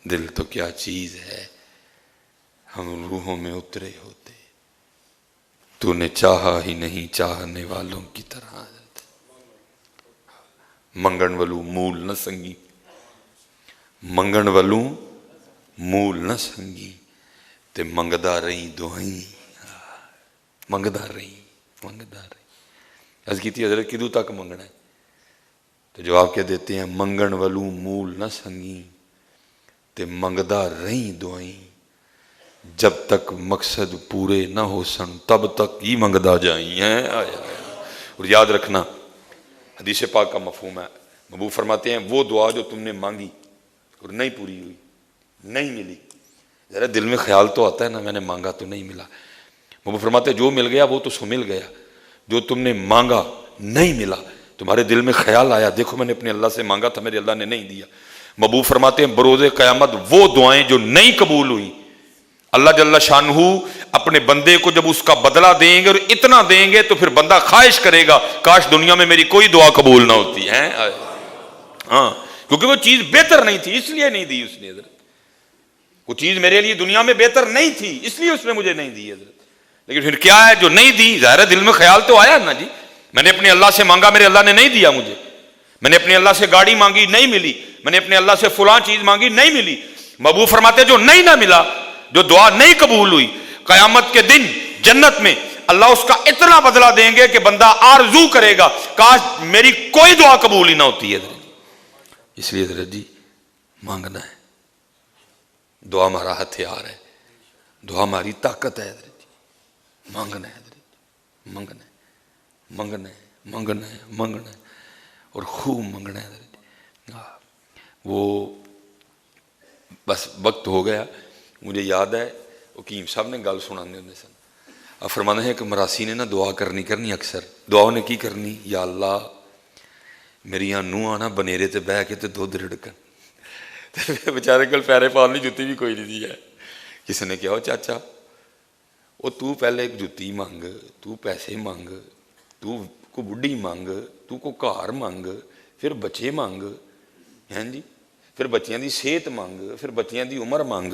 دل تو کیا چیز ہے، ہم روحوں میں اترے ہوتے، تو نے چاہا ہی نہیں چاہنے والوں کی طرح۔ منگن ولو مول نہ سنگی، منگن ولو مول نہ سنگی، تے منگدا رہی دعائیں، منگدا رہی منگدا رہی۔ عرض کی تھی حضرت کدوں تک منگنا ہے؟ تو جواب کیا دیتے ہیں، منگن ولو مول نہ سنگی، تے منگدا رہی دعائیں، جب تک مقصد پورے نہ ہو سن تب تک ہی منگدا جائیں ہیں۔ اور یاد رکھنا حدیث پاک کا مفہوم ہے، محبوب فرماتے ہیں وہ دعا جو تم نے مانگی اور نہیں پوری ہوئی، نہیں ملی، ذرا دل میں خیال تو آتا ہے نا، میں نے مانگا تو نہیں ملا، محبوب فرماتے ہیں جو مل گیا وہ تو سو مل گیا، جو تم نے مانگا نہیں ملا، تمہارے دل میں خیال آیا دیکھو میں نے اپنے اللہ سے مانگا تھا میرے اللہ نے نہیں دیا، محبوب فرماتے ہیں بروز قیامت وہ دعائیں جو نہیں قبول ہوئی، اللہ جل شانہ اپنے بندے کو جب اس کا بدلہ دیں گے اور اتنا دیں گے تو پھر بندہ خواہش کرے گا کاش دنیا میں میری کوئی دعا قبول نہ ہوتی ہے۔ ہاں، کیونکہ وہ چیز بہتر نہیں تھی اس لیے نہیں دی اس نے حضرت، وہ چیز میرے لیے دنیا میں بہتر نہیں تھی اس لیے اس نے مجھے نہیں دی حضرت، لیکن پھر کیا ہے جو نہیں دی، ظاہر ہے دل میں خیال تو آیا نا جی، میں نے اپنے اللہ سے مانگا میرے اللہ نے نہیں دیا مجھے، میں نے اپنے اللہ سے گاڑی مانگی نہیں ملی، میں نے اپنے اللہ سے فلاں چیز مانگی نہیں ملی، محبوب فرماتے جو نہیں نہ ملا، جو دعا نہیں قبول ہوئی، قیامت کے دن جنت میں اللہ اس کا اتنا بدلہ دیں گے کہ بندہ آرزو کرے گا کاش میری کوئی دعا قبول ہی نہ ہوتی ہے حضرت۔ اس لیے حضرت جی مانگنا ہے، دعا ہمارا ہتھیار ہے، دعا ہماری طاقت ہے حضرت جی، مانگنا ہے حضرت جی، منگنا ہے منگنا ہے منگنا ہے منگنا ہے اور خوب منگنا ہے حضرت جی۔ وہ بس وقت ہو گیا، مجھے یاد ہے حکیم صاحب نے گل سنانے ہونے سن، اب فرمانا ہے کہ مراسی نے نا دعا کرنی اکثر، دعا نے کی کرنی، یا اللہ میری نوہاں نا بنیرے تے بہ کے تے دودھ رڑکن، بیچارے کل پیرے پال لی جتی بھی کوئی نہیں دی ہے، کسی نے کہا چاچا وہ تو پہلے ایک جتی مانگ، تو پیسے مانگ، تو کو بڈھی مانگ، تو کو گھر مانگ، پھر بچے مانگ، ہیں جی، پھر بچیاں دی صحت مانگ، پھر بچیاں دی عمر مانگ،